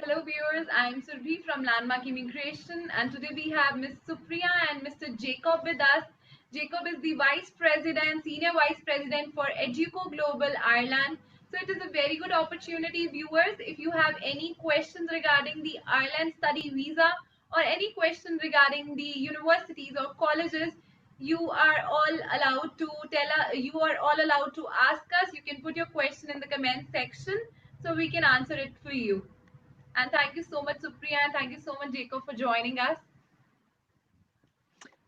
Hello viewers, I'm Supriya from Landmark Immigration, and today we have Ms. Supriya and Mr. Jacob with us. Jacob is the Vice President, Senior Vice President for Educo Global Ireland. So it is a very good opportunity, viewers. If you have any questions regarding the Ireland study visa or any questions regarding the universities or colleges, you are all allowed to you are all allowed to ask us. You can put your question in the comment section so we can answer it for you. And thank you so much, Supriya, and thank you so much, Jacob, for joining us.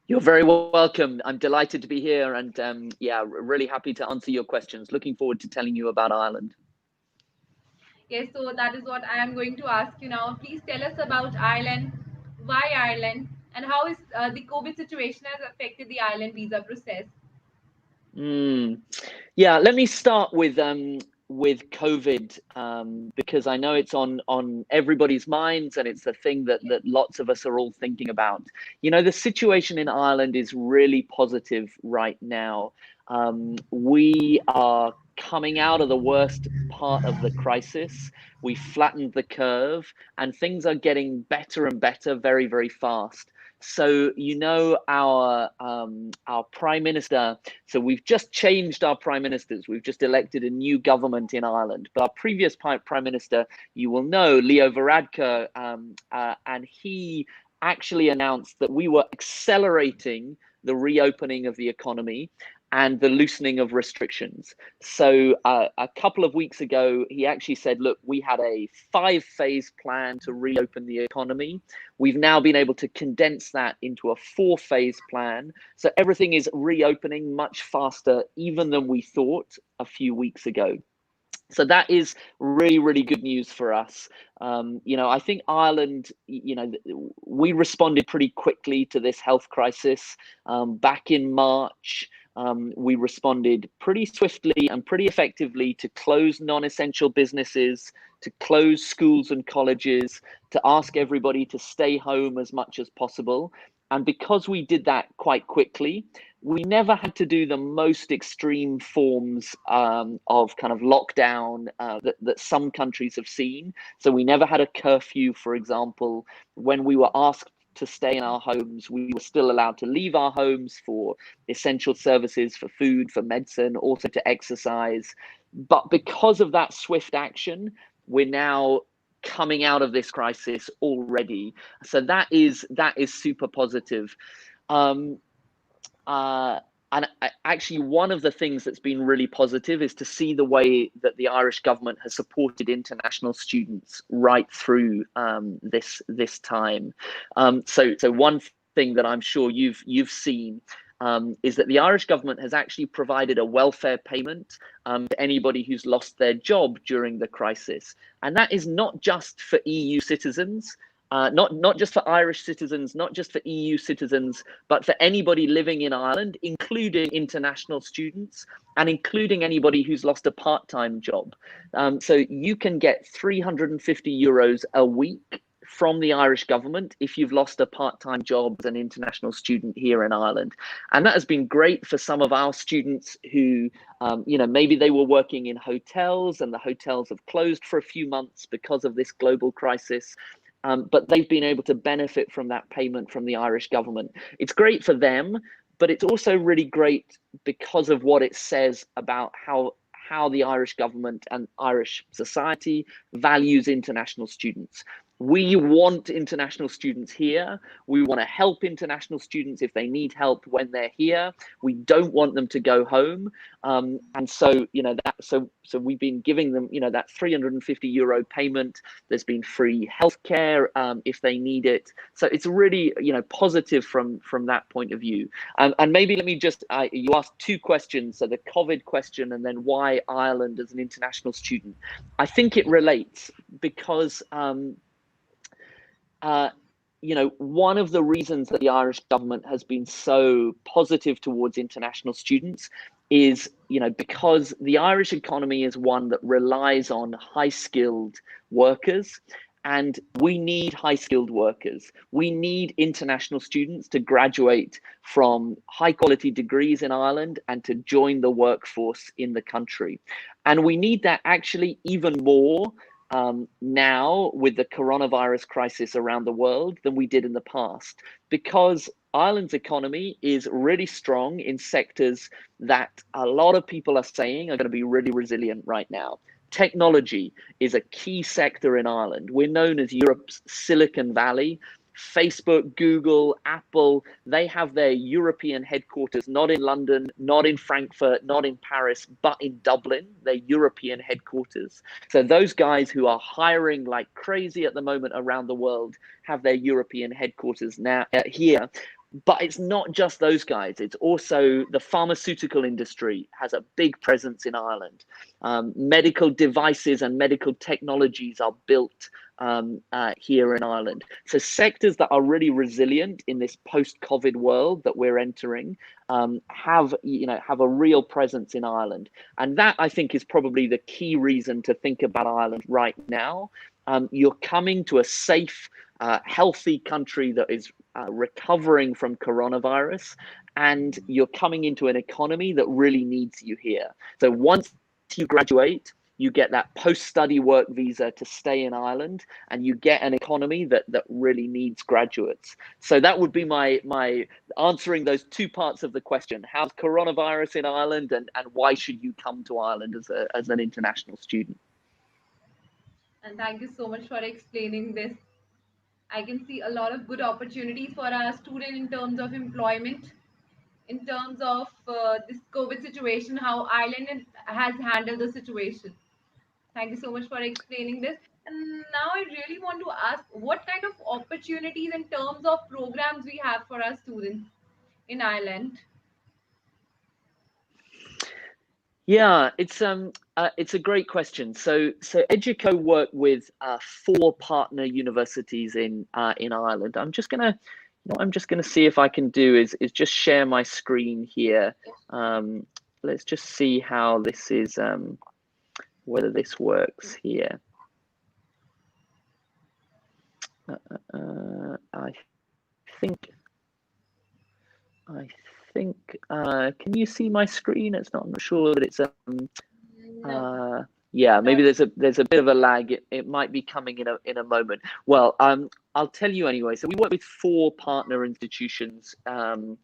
You're very welcome. I'm delighted to be here and yeah, really happy to answer your questions. Looking forward to telling you about Ireland. Yes, so that is what I am going to ask you now. Please tell us about Ireland, why Ireland, and how is the COVID situation has affected the Ireland visa process. Yeah, let me start with COVID because I know it's on everybody's minds and it's a thing that lots of us are all thinking about. You know, the situation in Ireland is really positive right now. We are coming out of the worst part of the crisis. We flattened the curve and things are getting better and better very, very fast. So, you know, our Prime Minister, so we've just changed our Prime Ministers. We've just elected a new government in Ireland. But our previous Prime Minister, you will know, Leo Varadkar, and he actually announced that we were accelerating the reopening of the economy and the loosening of restrictions. So a couple of weeks ago, he actually said, look, we had a 5-phase plan to reopen the economy. We've now been able to condense that into a 4-phase plan. So everything is reopening much faster even than we thought a few weeks ago. So that is really, really good news for us. You know, I think Ireland, you know, we responded pretty quickly to this health crisis back in March. We responded pretty swiftly and pretty effectively to close non-essential businesses, to close schools and colleges, to ask everybody to stay home as much as possible. And because we did that quite quickly, we never had to do the most extreme forms of kind of lockdown that some countries have seen. So we never had a curfew, for example. When we were asked to stay in our homes, we were still allowed to leave our homes for essential services, for food, for medicine, also to exercise. But because of that swift action, we're now coming out of this crisis already. So that is super positive. And actually, one of the things that's been really positive is to see the way that the Irish government has supported international students right through this time. So one thing that I'm sure you've seen is that the Irish government has actually provided a welfare payment to anybody who's lost their job during the crisis, and that is not just for EU citizens. Not just for Irish citizens, not just for EU citizens, but for anybody living in Ireland, including international students and including anybody who's lost a part-time job. So you can get €350 a week from the Irish government if you've lost a part-time job as an international student here in Ireland. And that has been great for some of our students who, you know, maybe they were working in hotels and the hotels have closed for a few months because of this global crisis. But they've been able to benefit from that payment from the Irish government. It's great for them, but it's also really great because of what it says about how the Irish government and Irish society values international students. We want international students here. We want to help international students if they need help when they're here. We don't want them to go home. And so, you know, so we've been giving them, you know, that €350 payment. There's been free healthcare if they need it. So it's really, you know, positive from that point of view. And maybe let me just, you asked 2 questions. So the COVID question and then why Ireland as an international student. I think it relates because, you know, one of the reasons that the Irish government has been so positive towards international students is, you know, because the Irish economy is one that relies on high-skilled workers, and we need high-skilled workers. We need international students to graduate from high-quality degrees in Ireland and to join the workforce in the country. And we need that actually even more now with the coronavirus crisis around the world than we did in the past, because Ireland's economy is really strong in sectors that a lot of people are saying are going to be really resilient right now. Technology is a key sector in Ireland. We're known as Europe's Silicon Valley. Facebook, Google, Apple, they have their European headquarters not in London, not in Frankfurt, not in Paris, but in Dublin, their European headquarters. So those guys who are hiring like crazy at the moment around the world have their European headquarters now here. But it's not just those guys. It's also the pharmaceutical industry has a big presence in Ireland. Medical devices and medical technologies are built here in Ireland. So sectors that are really resilient in this post-COVID world that we're entering have a real presence in Ireland. And that, I think, is probably the key reason to think about Ireland right now. You're coming to a safe, healthy country that is recovering from coronavirus, and you're coming into an economy that really needs you here. So once you graduate, you get that post-study work visa to stay in Ireland, and you get an economy that really needs graduates. So that would be my answering those two parts of the question. How's coronavirus in Ireland, and why should you come to Ireland as an international student? And thank you so much for explaining this. I can see a lot of good opportunities for our student in terms of employment, in terms of this COVID situation, how Ireland has handled the situation. Thank you so much for explaining this. And now I really want to ask what kind of opportunities in terms of programs we have for our students in Ireland. Yeah, it's a great question. So Educo work with 4 partner universities in Ireland. I'm just gonna see if I can do is just share my screen here. Let's just see how this is, whether this works here. I think can you see my screen? I'm not sure that it's No, yeah, maybe not. there's a bit of a lag. It might be coming in a moment. Well, I'll tell you anyway. So we work with 4 partner institutions in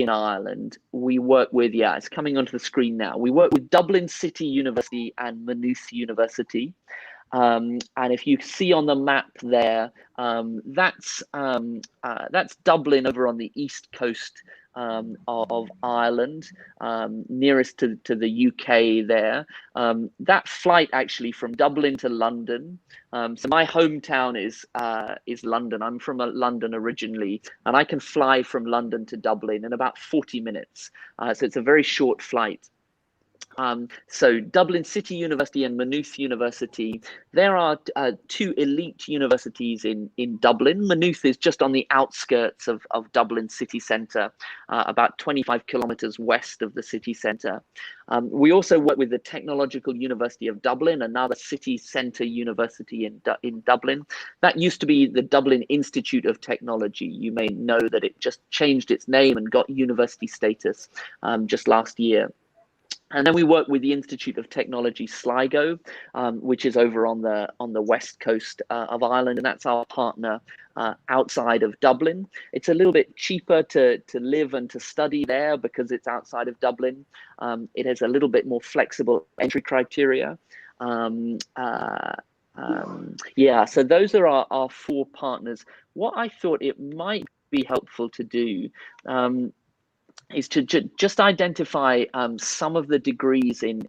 Ireland. We work with, yeah, it's coming onto the screen now. We work with Dublin City University and Maynooth University. And if you see on the map there, that's Dublin over on the east coast of Ireland, nearest to the UK there. That flight actually from Dublin to London. So my hometown is London. I'm from London originally, and I can fly from London to Dublin in about 40 minutes. So it's a very short flight. So Dublin City University and Maynooth University, there are 2 elite universities in Dublin. Maynooth is just on the outskirts of Dublin city centre, about 25 kilometres west of the city centre. We also work with the Technological University of Dublin, another city centre university in Dublin. That used to be the Dublin Institute of Technology. You may know that it just changed its name and got university status just last year. And then we work with the Institute of Technology Sligo, which is over on the west coast of Ireland, and that's our partner outside of Dublin. It's a little bit cheaper to live and to study there because it's outside of Dublin. It has a little bit more flexible entry criteria. Yeah, so those are our 4 partners. What I thought it might be helpful to do is to just identify some of the degrees in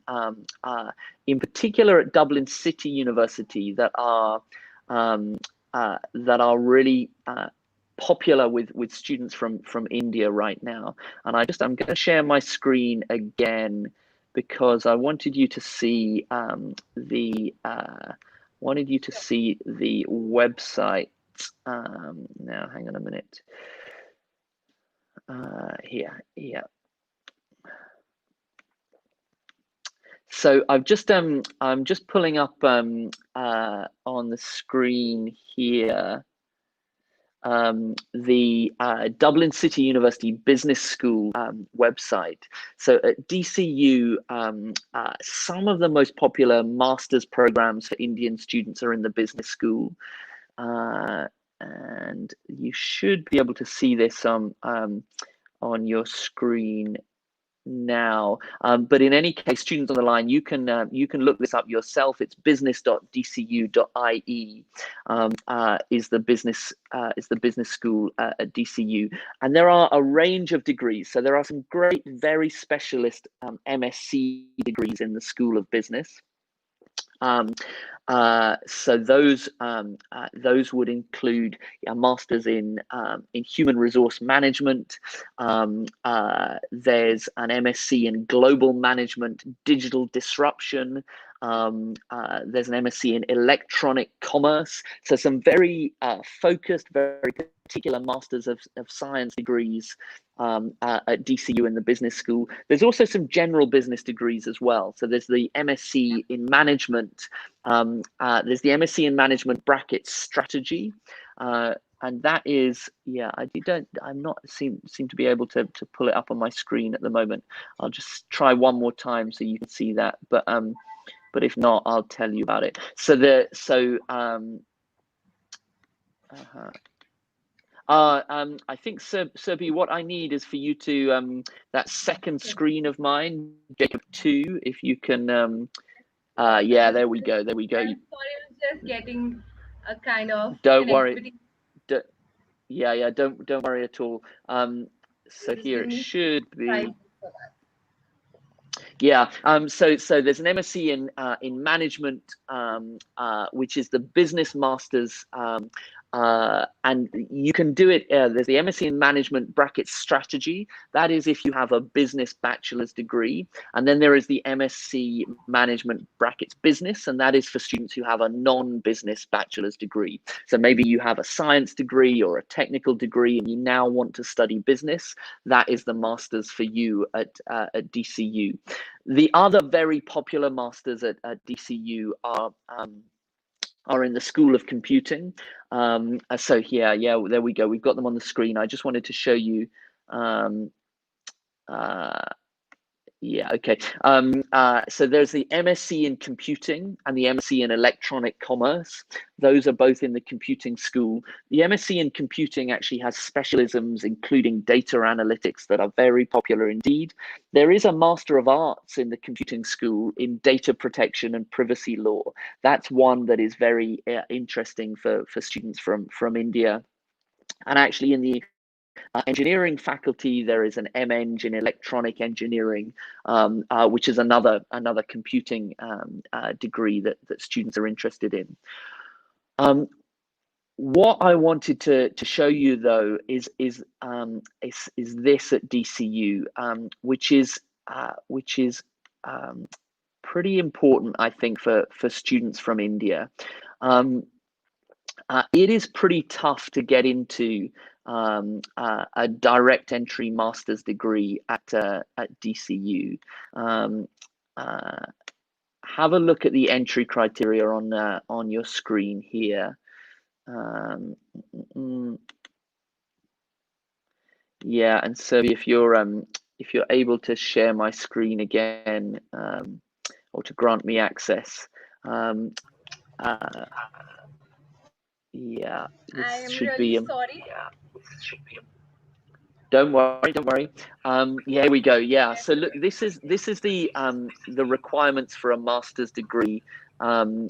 particular at Dublin City University that are really popular with students from India right now. And I'm going to share my screen again because I wanted you to see the website. Now, hang on a minute. Here. So I'm just pulling up on the screen here the Dublin City University Business School website. So at DCU, some of the most popular master's programs for Indian students are in the business school. And you should be able to see this on your screen now, but in any case, students on the line, you can look this up yourself. It's business.dcu.ie is the business school at DCU, and there are a range of degrees. So there are some great, very specialist MSc degrees in the School of Business. So those would include a master's in human resource management. There's an MSc in global management, digital disruption. There's an MSc in electronic commerce. So some very focused, very particular masters of science degrees at DCU in the business school. There's also some general business degrees as well. So there's the MSc in management. There's the MSc in management brackets strategy. And that is, yeah, I'm not seem to be able to pull it up on my screen at the moment. I'll just try one more time so you can see that. But if not, I'll tell you about it. I think, Supriya, what I need is for you to that second screen of mine, Jacob 2, if you can. Yeah, there we go. I'm sorry, I was just getting a kind of Don't worry. connectivity. Yeah, don't worry at all. So Just here give it me should 5 be. for that. Yeah. So there's an MSc in management, which is the business masters, and you can do it. There's the MSc in management brackets strategy. That is if you have a business bachelor's degree, and then there is the MSc management brackets business, and that is for students who have a non-business bachelor's degree. So maybe you have a science degree or a technical degree, and you now want to study business. That is the masters for you at DCU. The other very popular masters at DCU are in the School of Computing. So yeah, there we go. We've got them on the screen. I just wanted to show you. Yeah, okay. So there's the MSc in computing and the MSc in electronic commerce. Those are both in the computing school. The MSc in computing actually has specialisms, including data analytics, that are very popular indeed. There is a Master of Arts in the computing school in data protection and privacy law. That's one that is very interesting for students from India. And actually in the engineering faculty, there is an MEng in electronic engineering, which is another computing degree that students are interested in. What I wanted to show you though is this at DCU, which is pretty important, I think, for students from India. It is pretty tough to get into a direct entry master's degree at DCU. Have a look at the entry criteria on your screen here. Yeah, and so if you're able to share my screen again, or to grant me access. Yeah, I this am should really be. sorry. Don't worry. Yeah, here we go. Yeah. So look, this is the requirements for a master's degree to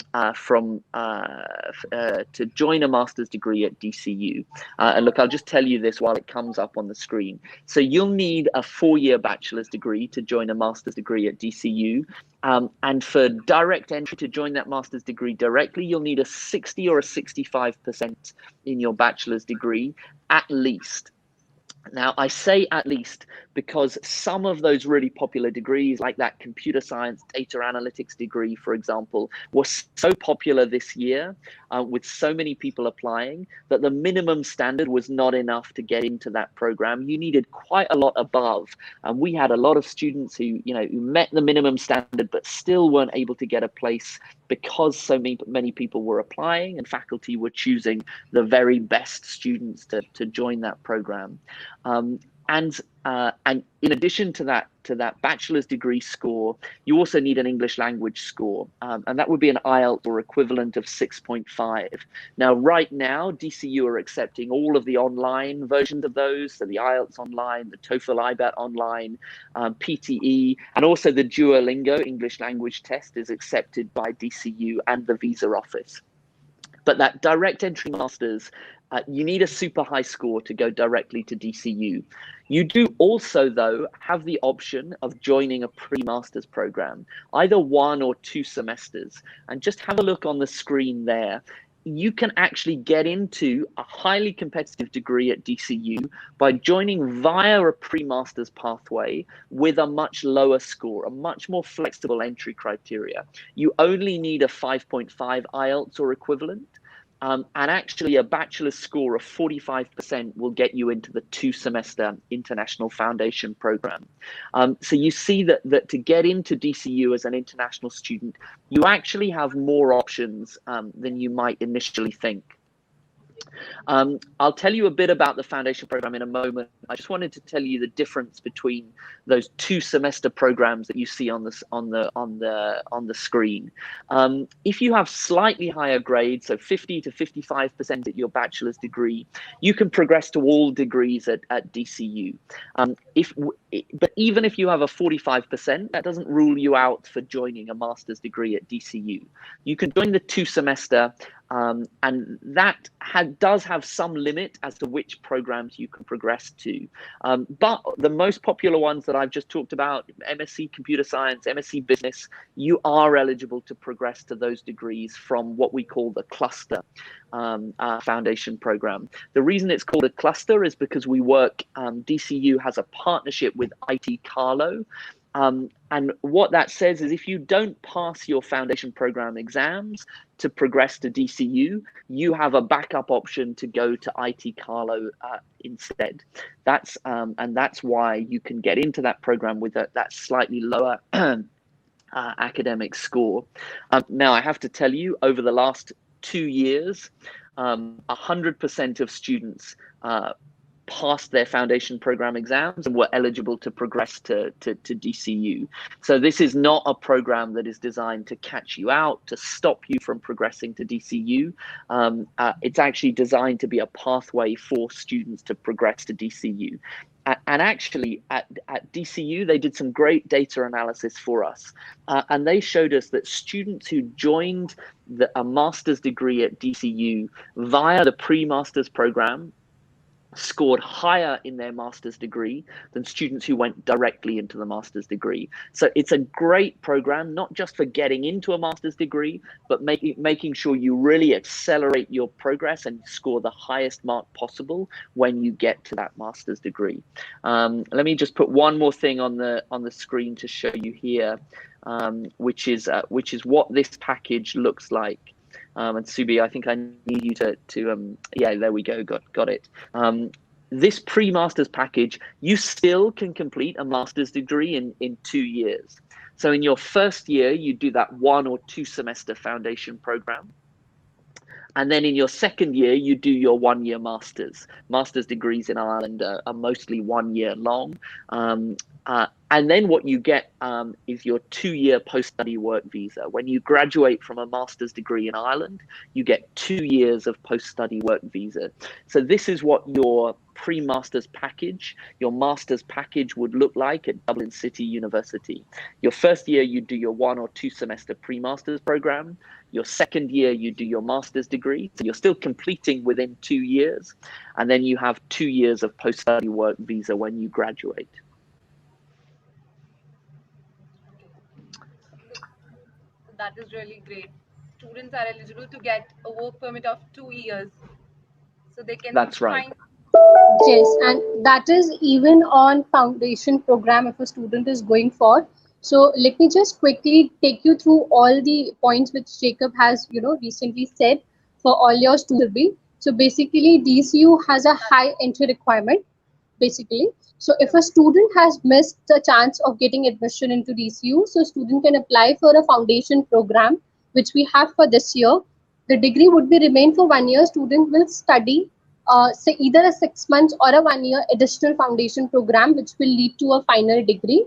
join a master's degree at DCU. And look, I'll just tell you this while it comes up on the screen. So you'll need a 4-year bachelor's degree to join a master's degree at DCU. And for direct entry to join that master's degree directly, you'll need a 60 or a 65% in your bachelor's degree, at least. Now, I say at least because some of those really popular degrees, like that computer science data analytics degree, for example, were so popular this year with so many people applying that the minimum standard was not enough to get into that program. You needed quite a lot above. And we had a lot of students who met the minimum standard, but still weren't able to get a place because so many people were applying and faculty were choosing the very best students to join that program. And in addition to that bachelor's degree score, you also need an English language score, and that would be an IELTS or equivalent of 6.5. Now, right now, DCU are accepting all of the online versions of those, so the IELTS online, the TOEFL IBAT online, PTE, and also the Duolingo English language test is accepted by DCU and the visa office. But that direct entry masters, you need a super high score to go directly to DCU. You do also, though, have the option of joining a pre-masters program, either 1 or 2 semesters. And just have a look on the screen there. You can actually get into a highly competitive degree at DCU by joining via a pre-masters pathway with a much lower score, a much more flexible entry criteria. You only need a 5.5 IELTS or equivalent. And actually a bachelor's score of 45% will get you into the 2-semester international foundation program. So you see that to get into DCU as an international student, you actually have more options than you might initially think. I'll tell you a bit about the foundation program in a moment. I just wanted to tell you the difference between those 2-semester programs that you see on the screen. If you have slightly higher grades, so 50 to 55% at your bachelor's degree, you can progress to all degrees at DCU. But even if you have a 45%, that doesn't rule you out for joining a master's degree at DCU. You can join the 2-semester. And that does have some limit as to which programs you can progress to. But the most popular ones that I've just talked about, MSc Computer Science, MSc Business, you are eligible to progress to those degrees from what we call the cluster foundation program. The reason it's called a cluster is because we work, DCU has a partnership with IT Carlo. And what that says is if you don't pass your foundation program exams to progress to DCU, you have a backup option to go to IT Carlo instead. And that's why you can get into that program with that slightly lower academic score. Now, I have to tell you, over the last 2 years, 100% of students passed their foundation program exams and were eligible to progress to DCU. So this is not a program that is designed to catch you out, to stop you from progressing to DCU. It's actually designed to be a pathway for students to progress to DCU. And actually at DCU, they did some great data analysis for us. And they showed us that students who joined a master's degree at DCU via the pre-master's program scored higher in their master's degree than students who went directly into the master's degree. So it's a great program, not just for getting into a master's degree, but making sure you really accelerate your progress and score the highest mark possible when you get to that master's degree. Let me just put one more thing on the screen to show you here, which is what this package looks like. And Subi, I think I need you to yeah, there we go, got it. This pre-master's package, you still can complete a master's degree in 2 years. So in your first year, you do that 1 or 2 semester foundation program. And then in your second year, you do your 1-year master's. Master's degrees in Ireland are mostly 1 year long. And then what you get is your 2-year post-study work visa. When you graduate from a master's degree in Ireland, you get 2 years of post-study work visa. So this is what your pre-master's package, your master's package would look like at Dublin City University. Your first year, you do your 1 or 2 semester pre-master's program. Your second year, you do your master's degree. So you're still completing within 2 years. And then you have 2 years of post-study work visa when you graduate. That is really great. Students are eligible to get a work permit of 2 years. So they can That's right. find. Yes, and that is even on foundation program if a student is going for. So let me just quickly take you through all the points which Jacob has, recently said for all your students. So basically, DCU has a high entry requirement, basically. So if a student has missed the chance of getting admission into DCU, so student can apply for a foundation program which we have for this year, the degree would be remain for 1 year. Student will study say either a 6 months or a 1 year additional foundation program, which will lead to a final degree.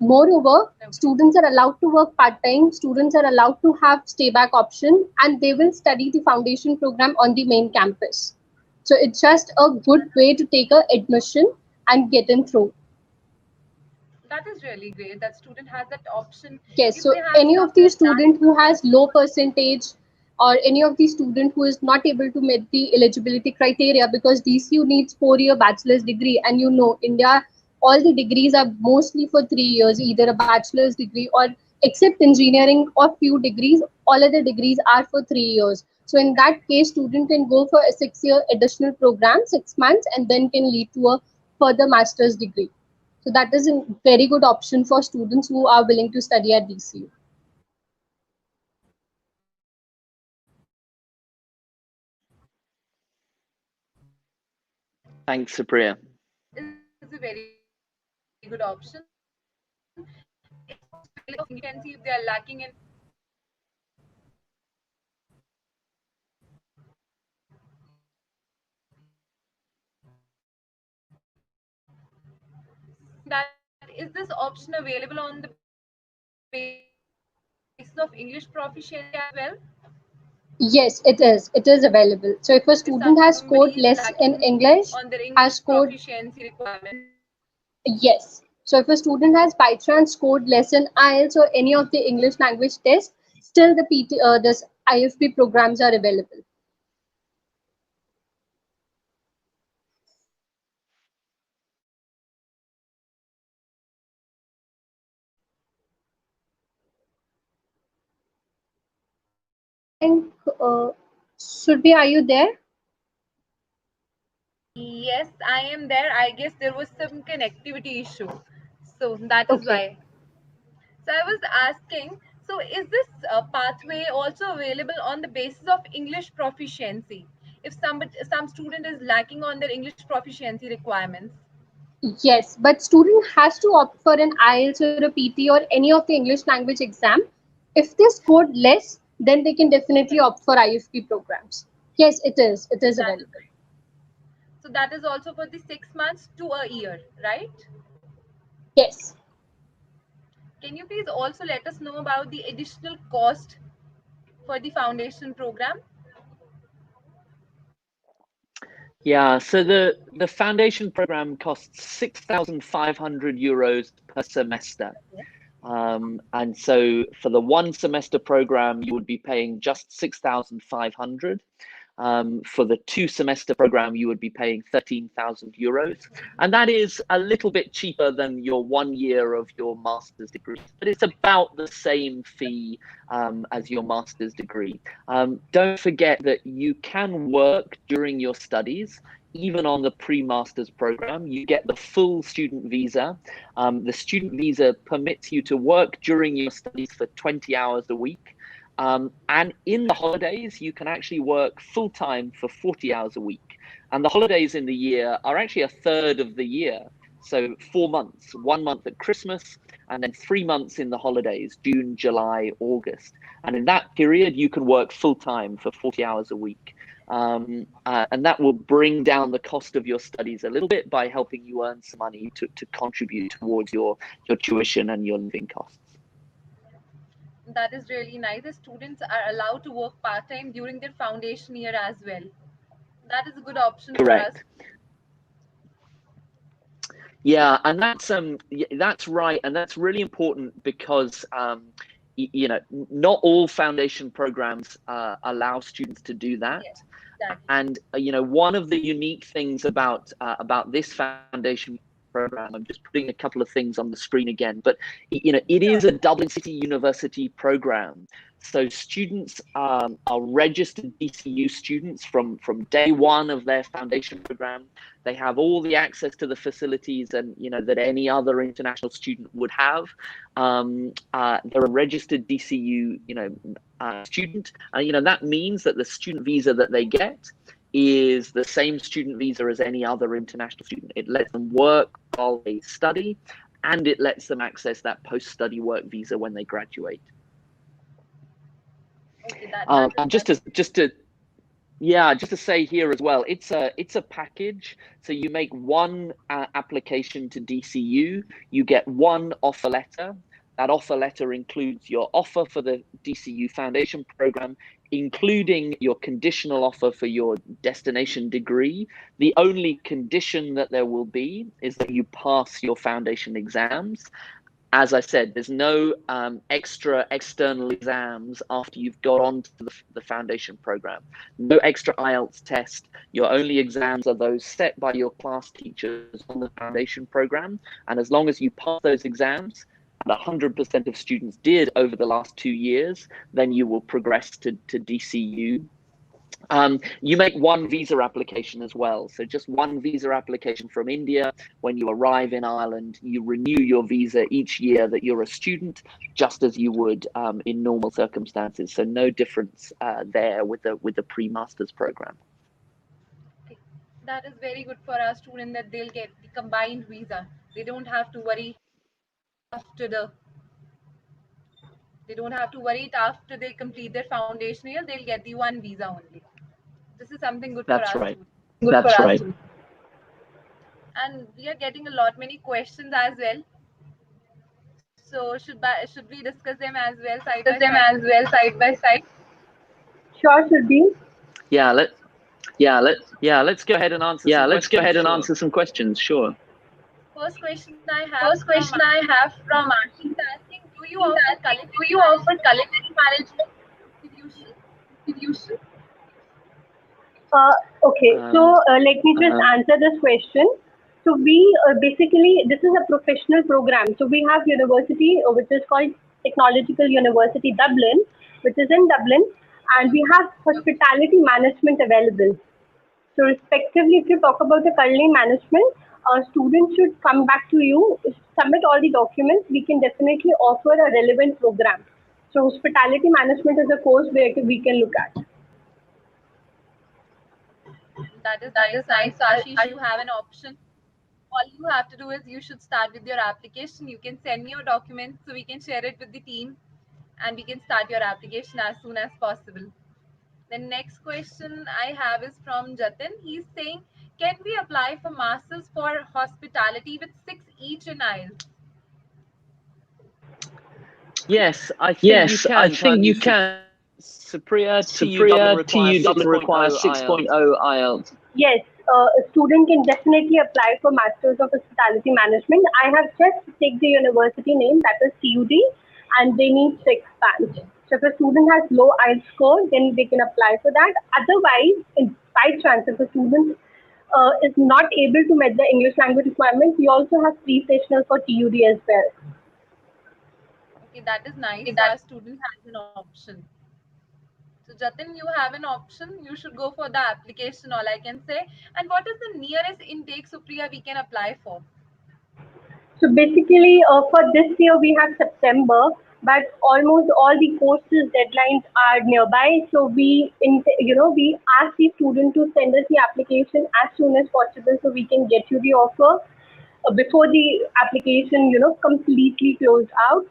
Moreover, Okay. students are allowed to work part-time, students are allowed to have stay-back option, and they will study the foundation program on the main campus. So it's just a good way to take a admission and get in through. That is really great that student has that option Yes, if so they have any of the somewhere that. student who has low percentage or any of the student who is not able to meet the eligibility criteria, because DCU needs 4 year bachelor's degree, and you know India, all the degrees are mostly for 3 years, either a bachelor's degree or except engineering or few degrees, all other degrees are for 3 years. So in that case, student can go for a 6 year additional program, 6 months, and then can lead to a further master's degree. So that is a very good option for students who are willing to study at DCU. Thanks, Supriya. That is a very good option. It's also available of English, and see if they are lacking in. So I'm saying that is this option available on the basis of English proficiency as well? Yes, it is. It is available. So if a student If has scored somebody is less in lacking English, on their has English scored proficiency requirements. yes. So if a student has by chance scored less in IELTS or any of the English language tests, still the this IFP programs are available. I think should be. Are you there? Yes, I am there. I guess there was some connectivity issue. So that is Okay. why. So I was asking, so is this pathway also available on the basis of English proficiency? If some student is lacking on their English proficiency requirements. Yes, but student has to opt for an IELTS or a PT or any of the English language exam. If they scored less, then they can definitely opt for IFP programs. Yes, it is. It is That, available. so that is also for the 6 months to a year, right? Yes. Can you please also let us know about the additional cost for the foundation program? Yeah, so the foundation program costs €6,500 per semester. And so for the one semester program, you would be paying just 6,500. For the 2 semester program, you would be paying €13,000. And that is a little bit cheaper than your 1 year of your master's degree, but it's about the same fee as your master's degree. Don't forget that you can work during your studies. Even on the pre-master's program, you get the full student visa. The student visa permits you to work during your studies for 20 hours a week. And in the holidays, you can actually work full time for 40 hours a week. And the holidays in the year are actually a third of the year. So 4 months, 1 month at Christmas, and then 3 months in the holidays, June, July, August. And in that period, you can work full time for 40 hours a week. And that will bring down the cost of your studies a little bit by helping you earn some money to contribute towards your tuition and your living costs. That is really nice. The students are allowed to work part time during their foundation year as well. That is a good option for us. Correct. Yeah, and that's right, and that's really important because not all foundation programs allow students to do that. Yes, exactly. And one of the unique things about this foundation program, I'm just putting a couple of things on the screen again, but it is a Dublin City University program. So students are registered DCU students from day one of their foundation program. They have all the access to the facilities and that any other international student would have. They're a registered DCU student. That means that the student visa that they get is the same student visa as any other international student. It lets them work while they study, and it lets them access that post-study work visa when they graduate. Okay, that And just to say here as well, it's a package. So you make one application to DCU, you get one offer letter. That offer letter includes your offer for the DCU Foundation program, including your conditional offer for your destination degree. The only condition that there will be is that you pass your foundation exams. As I said, there's no extra external exams after you've got onto the foundation program. No extra IELTS test. Your only exams are those set by your class teachers on the foundation program. And as long as you pass those exams, and 100% of students did over the last 2 years, then you will progress to DCU. You make one visa application as well. So just one visa application from India. When you arrive in Ireland, you renew your visa each year that you're a student, just as you would in normal circumstances. So no difference there with the pre-masters program. Okay. That is very good for our student that they'll get the combined visa. They don't have to worry after they complete their foundation year. They'll get the one visa only. This is something good for That's our right. students. That's right. And we are getting many questions as well. So should we discuss them as well side by side? Sure, Surbhi. Let's go ahead and answer some questions. Sure. Some questions. Sure. First question I have from He's asking, do you offer culinary management institution? Okay, so let me just answer this question. So we basically, this is a professional program. So we have university which is called Technological University Dublin, which is in Dublin, and we have hospitality management available. So respectively, if you talk about the culinary management, students should come back to you, submit all the documents. We can definitely offer a relevant program. So hospitality management is a course where we can look at. That is nice. Ashish, you have an option. All you have to do is you should start with your application. You can send me your documents so we can share it with the team and we can start your application as soon as possible. The next question I have is from Jatin. He's saying, can we apply for masters for hospitality with 6 each in IELTS? Yes, I think you can. Supriya, TU Dublin requires 6.0 IELTS. Yes, a student can definitely apply for Masters of Hospitality Management. I have just checked the university name, that is TUD, and they need 6 bands. So if a student has low IELTS score, then they can apply for that. Otherwise, by chance, if a student is not able to meet the English language requirements, we also have pre-sessional for TUD as well. Okay, that is nice. Our student has an option. So Jatin, you have an option. You should go for the application, all I can say. And what is the nearest intake, Supriya, we can apply for? So basically, for this year we have September, but almost all the courses deadlines are nearby. So we ask the student to send us the application as soon as possible, so we can get you the offer before the application completely closed out.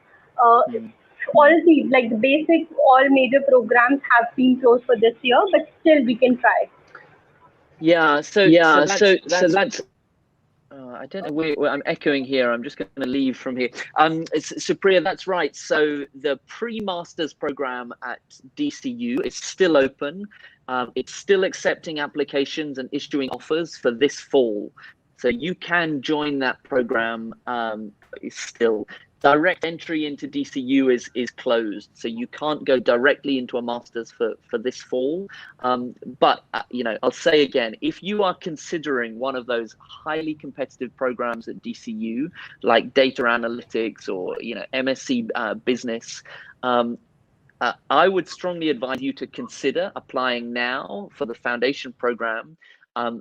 All the basic, all major programs have been closed for this year, but still we can try. So that's I don't know. I'm echoing here. I'm just going to leave from here. Supriya, that's right. So the pre-masters program at DCU is still open. It's still accepting applications and issuing offers for this fall. So you can join that program still. Direct entry into DCU is closed, so you can't go directly into a master's for this fall. But I'll say again, if you are considering one of those highly competitive programs at DCU, like data analytics or MSc business, I would strongly advise you to consider applying now for the foundation program.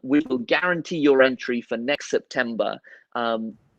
We will guarantee your entry for next September.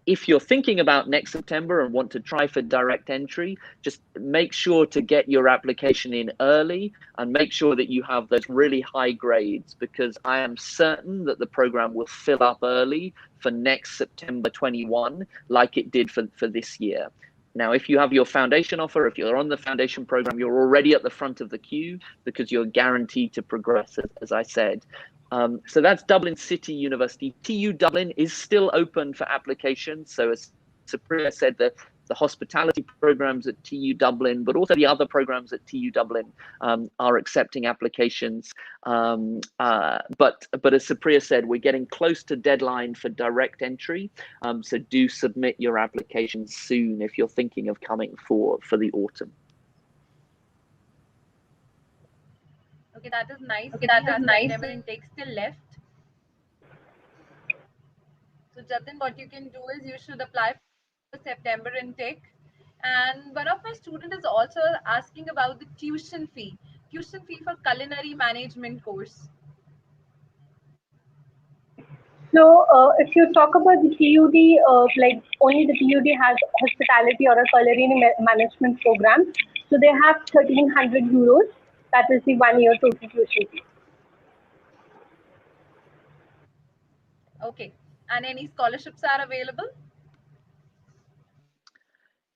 If you're thinking about next September and want to try for direct entry, just make sure to get your application in early and make sure that you have those really high grades, because I am certain that the program will fill up early for next September 21, like it did for this year. Now, if you have your foundation offer, if you're on the foundation program, you're already at the front of the queue because you're guaranteed to progress, as I said. So that's Dublin City University. TU Dublin is still open for applications. So as Supriya said, the hospitality programs at TU Dublin, but also the other programs at TU Dublin are accepting applications. But as Supriya said, we're getting close to deadline for direct entry. So do submit your application soon if you're thinking of coming for the autumn. Okay, that is nice. Okay, So we that is have nice. September intake still left. So Jatin, what you can do is you should apply for September intake. And one of my students is also asking about the tuition fee for culinary management course. So, if you talk about the TUD, like only the TUD has hospitality or a culinary management program. So they have 1,300 euros. That is the 1 year total tuition fee. Okay. And any scholarships are available?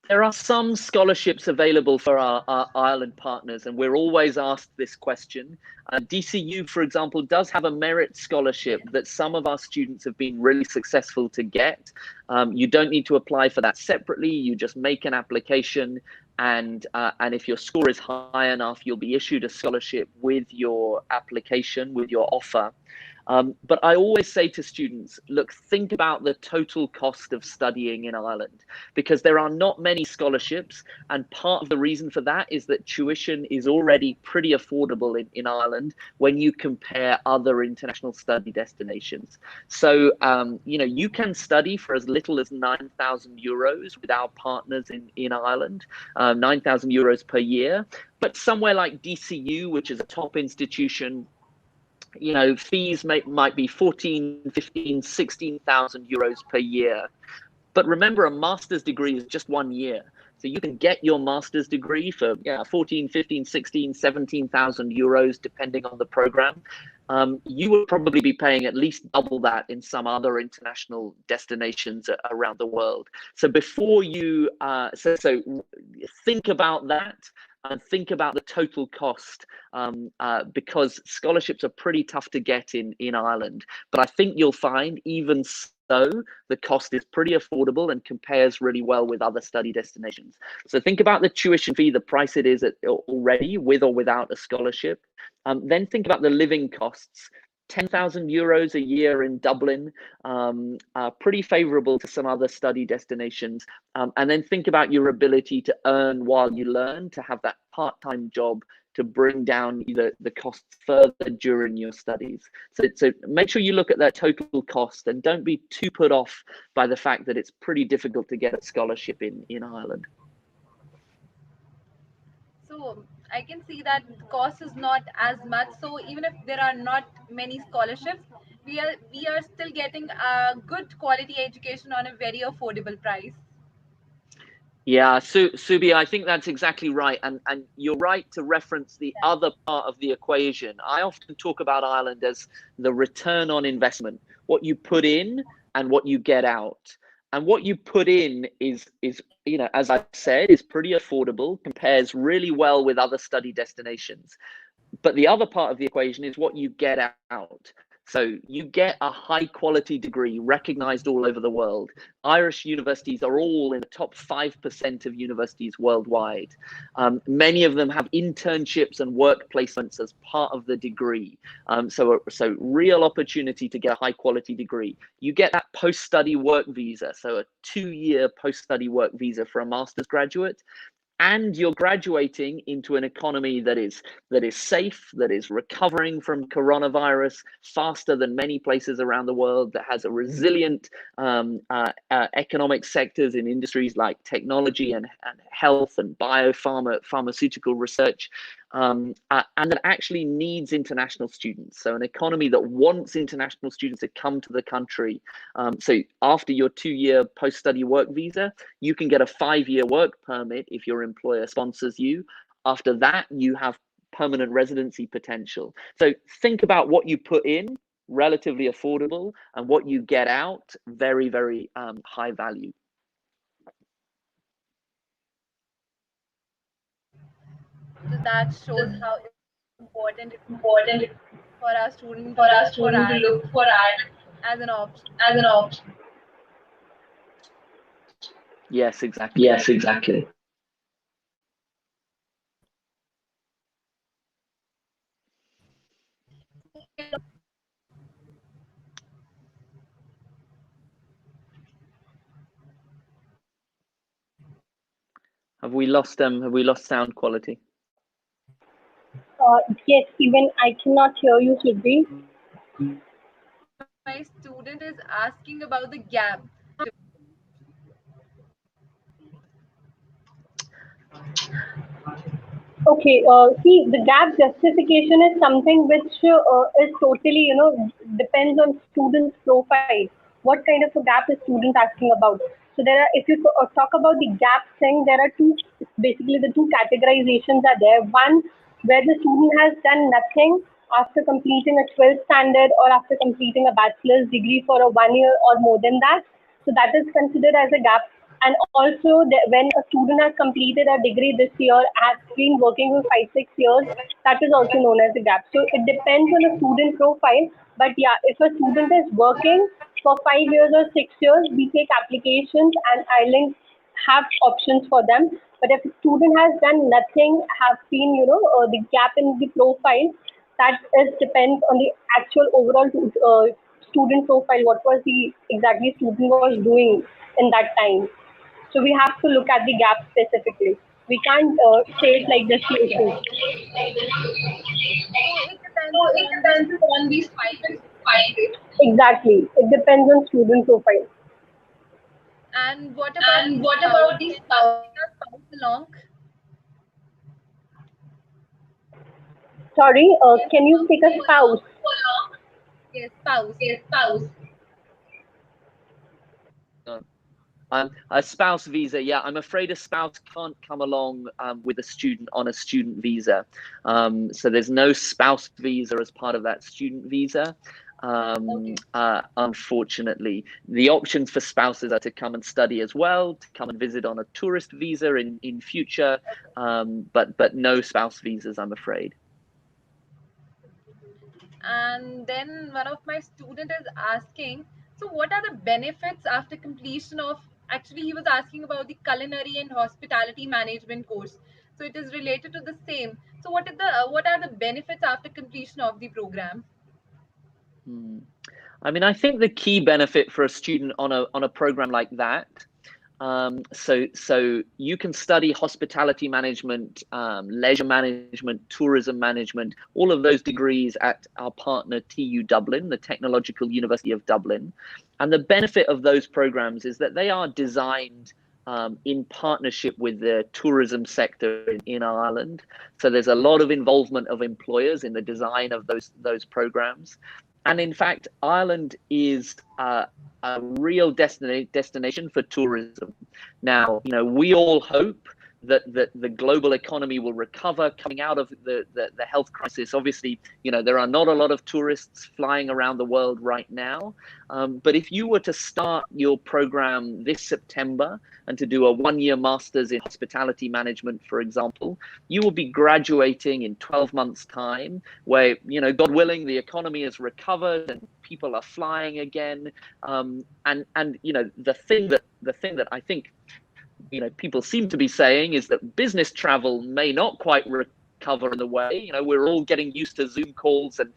There are some scholarships available for our Ireland partners, and we're always asked this question. DCU, for example, does have a merit scholarship that some of our students have been really successful to get. You don't need to apply for that separately. You just make an application, and if your score is high enough, you'll be issued a scholarship with your application, with your offer. But I always say to students, look, think about the total cost of studying in Ireland, because there are not many scholarships. And part of the reason for that is that tuition is already pretty affordable in Ireland when you compare other international study destinations. So, you can study for as little as 9,000 euros with our partners in Ireland, 9,000 euros per year. But somewhere like DCU, which is a top institution, fees might be 14, 15, 16,000 euros per year. But remember, a master's degree is just 1 year. So you can get your master's degree for 14, 15, 16, 17,000 euros, depending on the program. You would probably be paying at least double that in some other international destinations around the world. So before you, so think about that. And think about the total cost, because scholarships are pretty tough to get in Ireland. But I think you'll find even so, the cost is pretty affordable and compares really well with other study destinations. So think about the tuition fee, the price it is already with or without a scholarship. Then think about the living costs. 10,000 euros a year in Dublin, pretty favorable to some other study destinations. And then think about your ability to earn while you learn, to have that part-time job to bring down the costs further during your studies. So make sure you look at that total cost and don't be too put off by the fact that it's pretty difficult to get a scholarship in Ireland. So I can see that the cost is not as much. So even if there are not many scholarships, we are still getting a good quality education on a very affordable price. Yeah, Subi, I think that's exactly right. And you're right to reference the other part of the equation. I often talk about Ireland as the return on investment, what you put in and what you get out. And what you put in is as I said, is pretty affordable, compares really well with other study destinations. But the other part of the equation is what you get out. So you get a high quality degree recognized all over the world. Irish universities are all in the top 5% of universities worldwide. Many of them have internships and work placements as part of the degree. So real opportunity to get a high quality degree. You get that post-study work visa, so a 2-year post-study work visa for a master's graduate. And you're graduating into an economy that is safe, that is recovering from coronavirus faster than many places around the world, that has a resilient economic sectors in industries like technology and health and pharmaceutical research, and that actually needs international students. So an economy that wants international students to come to the country. So after your 2-year post-study work visa, you can get a 5-year work permit if your employer sponsors you. After that, you have permanent residency potential. So think about what you put in, relatively affordable, and what you get out, very, very high value. So that shows how important it is Important for our student to for look our for student to Ireland look for art as an option. as an option. Yes, exactly. Yes, exactly. Have we lost sound quality? Yes, even I cannot hear you, Sudhi. My student is asking about the gap. Okay, see, the gap justification is something which is totally, depends on student's profile. What kind of a gap is student asking about? So there are, if you talk about the gap thing, there are two, basically the two categorizations are there. One, where the student has done nothing after completing a 12th standard or after completing a bachelor's degree for a 1 year or more than that. So that is considered as a gap. And also, when a student has completed a degree this year, has been working for 5, 6 years, that is also known as a gap. So it depends on a student profile. But yeah, if a student is working for 5 years or 6 years, we take applications and Ireland have options for them. But if a student has done nothing, have been, the gap in the profile, that is depends on the actual overall student profile. What was the exactly student was doing in that time? So we have to look at the gap specifically. We can't say it like just the issue. So it depends So it on the depends on student the profile, student's basically. profile. Exactly. It depends on student profile. And what about the And what spouse? about the Can we spouse? take our spouse along? Sorry, Can can you spouse take go a spouse? along? Yes, spouse. Yes, spouse. A spouse visa, yeah. I'm afraid a spouse can't come along with a student on a student visa. So there's no spouse visa as part of that student visa. Okay. Unfortunately, the options for spouses are to come and study as well, to come and visit on a tourist visa in future, but no spouse visas, I'm afraid. And then one of my student is asking, so what are the benefits after completion of, actually he was asking about the culinary and hospitality management course. So it is related to the same. So what are the benefits after completion of the program? Hmm. I mean, I think the key benefit for a student on a program like that, so you can study hospitality management, leisure management, tourism management, all of those degrees at our partner TU Dublin, the Technological University of Dublin. And the benefit of those programs is that they are designed in partnership with the tourism sector in Ireland. So there's a lot of involvement of employers in the design of those programs. And in fact, Ireland is a real destination for tourism. Now, we all hope that the global economy will recover coming out of the health crisis. Obviously, there are not a lot of tourists flying around the world right now. But if you were to start your program this September and to do a 1-year master's in hospitality management, for example, you will be graduating in 12 months' time, where, God willing, the economy has recovered and people are flying again. And the thing that I think people seem to be saying is that business travel may not quite recover in the way. We're all getting used to Zoom calls and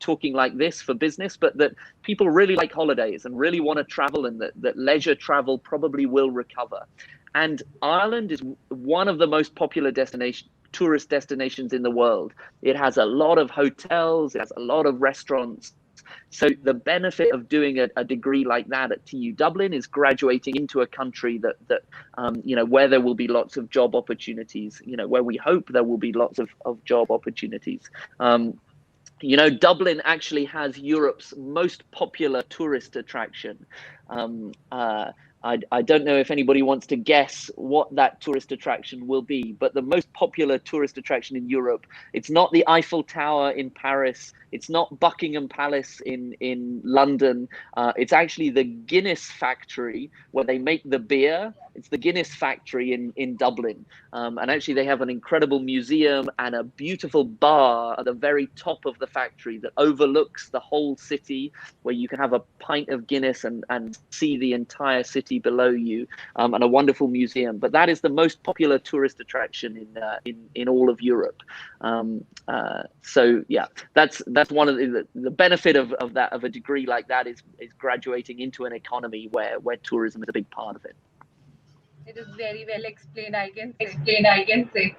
talking like this for business, but that people really like holidays and really want to travel, and that leisure travel probably will recover. And Ireland is one of the most popular tourist destinations in the world. It has a lot of hotels, it has a lot of restaurants. So the benefit of doing a degree like that at TU Dublin is graduating into a country that where there will be lots of job opportunities, where we hope there will be lots of job opportunities. Dublin actually has Europe's most popular tourist attraction. Um, uh, I don't know if anybody wants to guess what that tourist attraction will be, but the most popular tourist attraction in Europe, it's not the Eiffel Tower in Paris, it's not Buckingham Palace in London, it's actually the Guinness factory where they make the beer It's the Guinness factory in Dublin. And actually they have an incredible museum and a beautiful bar at the very top of the factory that overlooks the whole city, where you can have a pint of Guinness and see the entire city below you, and a wonderful museum. But that is the most popular tourist attraction in all of Europe. So yeah, that's one of the benefit of a degree like that is graduating into an economy where tourism is a big part of it. It is very well explained, I can say.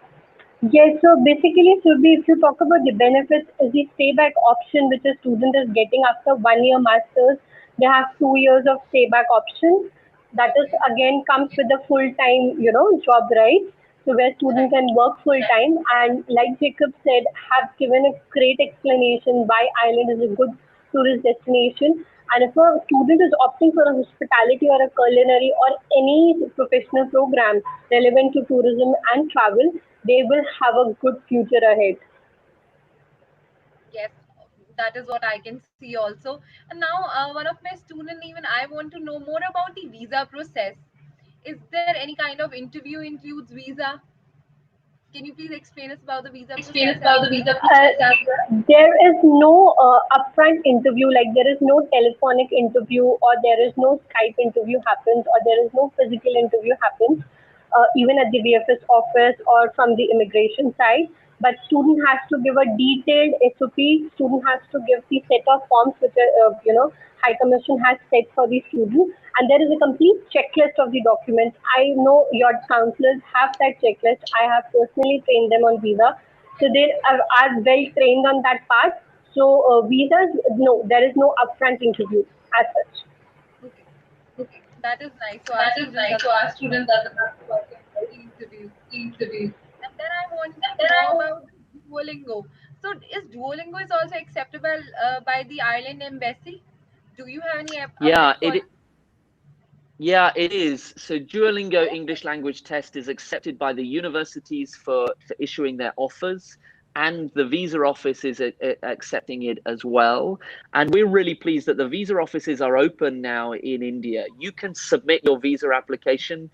Yes, so basically, Surbhi, if you talk about the benefits, is the stay-back option which a student is getting after 1 year master's. They have 2 years of stay-back option. That is Okay. again comes with the full-time, job rights. So where student Right. can work full-time, and like Jacob said, have given a great explanation why Ireland is a good tourist destination. And if a student is opting for a hospitality or a culinary or any professional program relevant to tourism and travel, they will have a good future ahead. Yes, that is what I can see also. And now, one of my student, even I want to know more about the visa process. Is there any kind of interview includes visa? Can you please explain us about the visa process as well? There is no upfront interview, like there is no telephonic interview or there is no Skype interview happens or there is no physical interview happens, even at the VFS office or from the immigration side. But student has to give a detailed SOP. Student has to give the set of forms which High Commission has set for the student, and there is a complete checklist of the documents. I know your counselors have that checklist. I have personally trained them on visa, so they are well trained on that part. So visas, no, there is no upfront interview as such. Okay, that is nice. So our student doesn't have to work for the interviews. And then I want to know about Duolingo. So is Duolingo is also acceptable by the Ireland Embassy? Do you have any Yeah, update for that? yeah, it is. So Duolingo English language test is accepted by the universities for issuing their offers, and the visa office is accepting it as well. And we're really pleased that the visa offices are open now in India. You can submit your visa application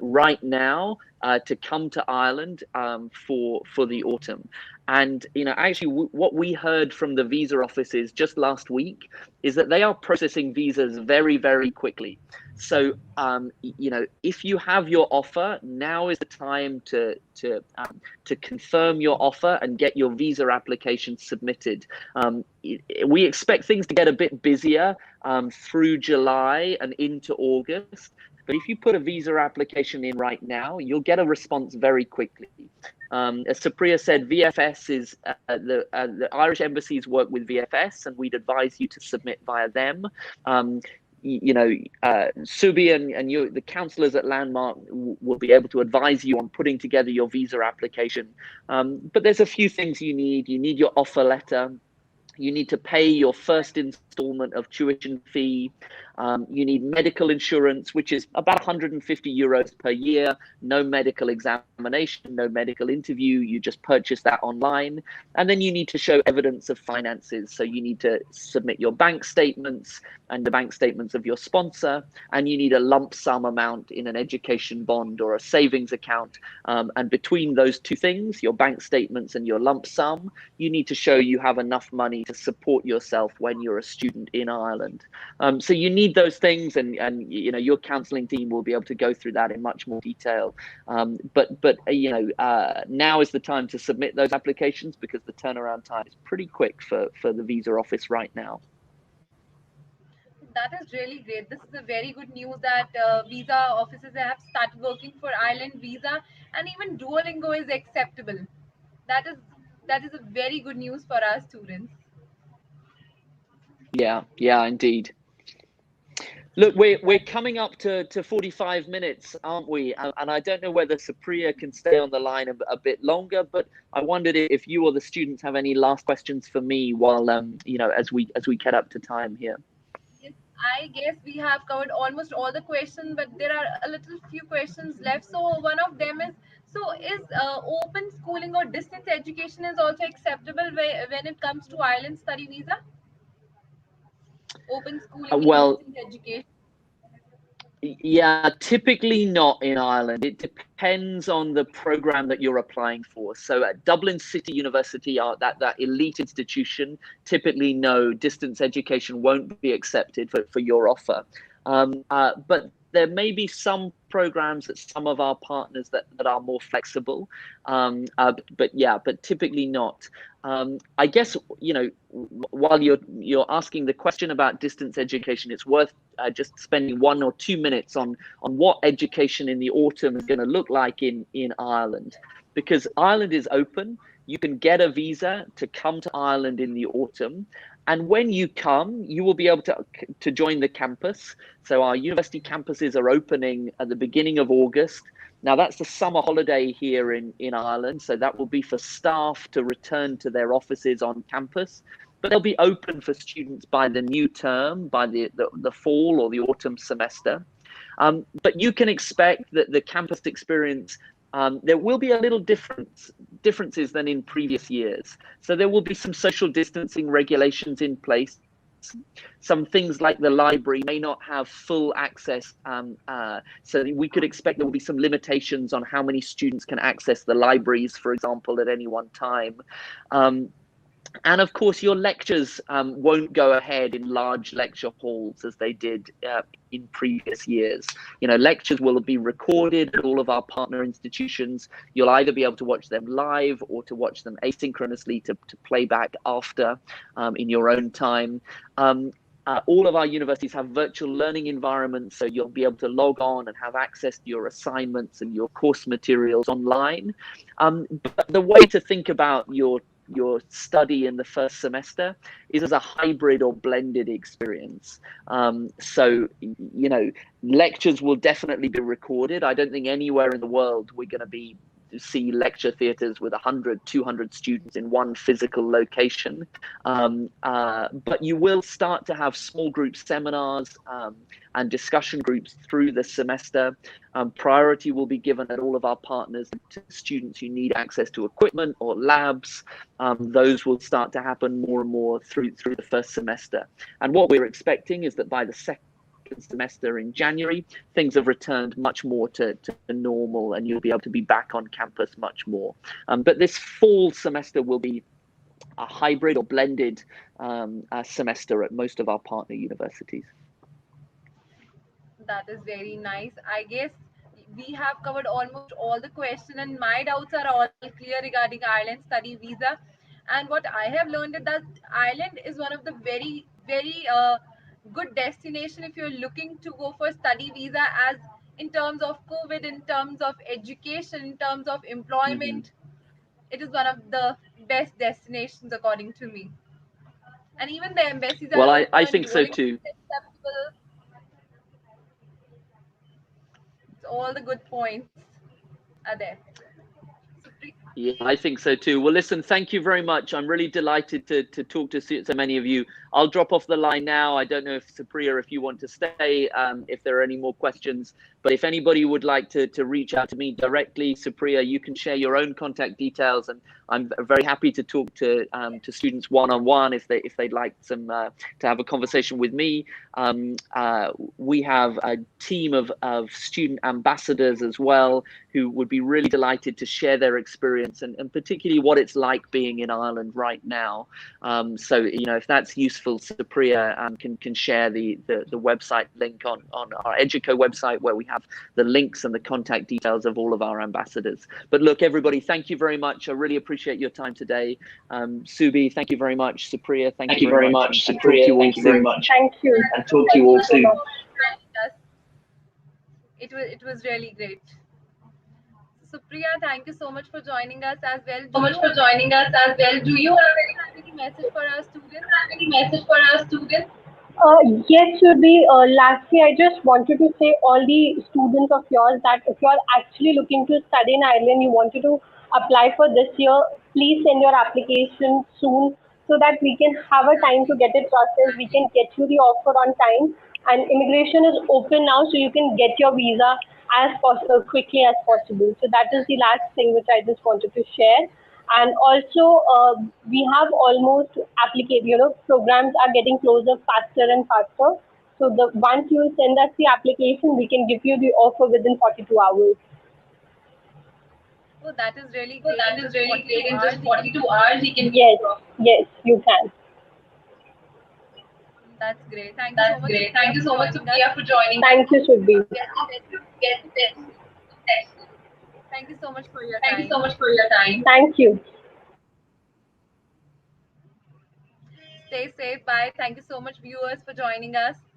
right now to come to Ireland for the autumn. And actually, what we heard from the visa offices just last week is that they are processing visas very, very quickly. So, if you have your offer, now is the time to confirm your offer and get your visa application submitted. We expect things to get a bit busier through July and into August. But if you put a visa application in right now, you'll get a response very quickly. As Supriya said, VFS is the Irish embassies work with VFS, and we'd advise you to submit via them. Subi and you, the counselors at Landmark, will be able to advise you on putting together your visa application. But there's a few things you need. You need your offer letter. You need to pay your first installment of tuition fee. You need medical insurance, which is about 150 euros per year. No medical examination, no medical interview. You just purchase that online. And then you need to show evidence of finances. So you need to submit your bank statements and the bank statements of your sponsor. And you need a lump sum amount in an education bond or a savings account. And between those two things, your bank statements and your lump sum, you need to show you have enough money to support yourself when you're a student in Ireland. So you need those things, and your counselling team will be able to go through that in much more detail. But now is the time to submit those applications, because the turnaround time is pretty quick for the visa office right now. That is really great. This is a very good news that visa offices have started working for Ireland visa, and even Duolingo is acceptable. That is that is a very good news for our students. Yeah, indeed. Look, we're coming up to 45 minutes, aren't we? And I don't know whether Supriya can stay on the line a bit longer, but I wondered if you or the students have any last questions for me while as we get up to time here. Yes, I guess we have covered almost all the questions, but there are a little few questions left. So one of them is, so is open schooling or distance education is also acceptable when it comes to Ireland study visa? Open schooling in Well, distance education. Yeah, typically not in Ireland. It depends on the program that you're applying for. So at Dublin City University, that elite institution, typically no, distance education won't be accepted for your offer. But there may be some programs at some of our partners that are more flexible. But typically not. I guess, while you're asking the question about distance education, it's worth just spending 1 or 2 minutes on what education in the autumn is going to look like in Ireland, because Ireland is open. You can get a visa to come to Ireland in the autumn, and when you come, you will be able to join the campus. So our university campuses are opening at the beginning of August. Now that's the summer holiday here in Ireland, so that will be for staff to return to their offices on campus, but they'll be open for students by the new term, by the fall or the autumn semester. But you can expect that the campus experience, there will be a little differences than in previous years. So there will be some social distancing regulations in place. Some things like the library may not have full access, so we could expect there will be some limitations on how many students can access the libraries, for example, at any one time. And of course, your lectures won't go ahead in large lecture halls as they did in previous years. Lectures will be recorded at all of our partner institutions. You'll either be able to watch them live or to watch them asynchronously to play back after in your own time. All of our universities have virtual learning environments, so you'll be able to log on and have access to your assignments and your course materials online. But the way to think about your study in the first semester is as a hybrid or blended experience. So, lectures will definitely be recorded. I don't think anywhere in the world we're going to see lecture theatres with 100, 200 students in one physical location. But you will start to have small group seminars and discussion groups through the semester. Priority will be given at all of our partners to students who need access to equipment or labs. Those will start to happen more and more through the first semester. And what we're expecting is that by the second semester in January, things have returned much more to normal, and you'll be able to be back on campus much more. But this fall semester will be a hybrid or blended semester at most of our partner universities. That is very nice. I guess we have covered almost all the questions, and my doubts are all clear regarding Ireland study visa. And what I have learned is that Ireland is one of the very, very good destination if you're looking to go for study visa, as in terms of COVID, in terms of education, in terms of employment. It is one of the best destinations according to me. And even the embassies are Well, I open, think so tourism too. is acceptable. All the good points are there. Yeah, I think so too. Well, listen, thank you very much. I'm really delighted to talk to so many of you. I'll drop off the line now. I don't know if Supriya, if you want to stay, if there are any more questions, but if anybody would like to reach out to me directly, Supriya, you can share your own contact details, and I'm very happy to talk to students one-on-one if they'd like to have a conversation with me. We have a team of student ambassadors as well, who would be really delighted to share their experience and particularly what it's like being in Ireland right now. So, if that's useful, Supriya can share the website link on our Educo website, where we have the links and the contact details of all of our ambassadors. But look, everybody, thank you very much. I really appreciate your time today. Subi, thank you very much. Supriya, thank you very much. Supriya, thank you very much. Thank you. And talk to you all soon. It was really great. Supriya, thank you so much for joining us as well. Do you have any message for our students? Yes, Shruti. Lastly, I just wanted to say all the students of yours that if you're actually looking to study in Ireland, you wanted to apply for this year, please send your application soon so that we can have a time to get it processed. We can get you the offer on time. And immigration is open now, so you can get your visa as possible, quickly as possible. So that is the last thing which I just wanted to share. And also, we have almost programs are getting closer faster and faster. So once you send us the application, we can give you the offer within 42 hours. Oh, that is really So great. that In is just really 42 great. In hours, just you can 42 give the hours, offer. you can. Yes, you can. That's great. Thank you so That's much, great. Supriya, Thank you for so much, joining us. Supriya, for joining. Thank you, Shubhi. Get this. Thank you so much for your Thank you so time. much for your time. Thank you. Stay safe. Bye. Thank you so much, viewers, for joining us.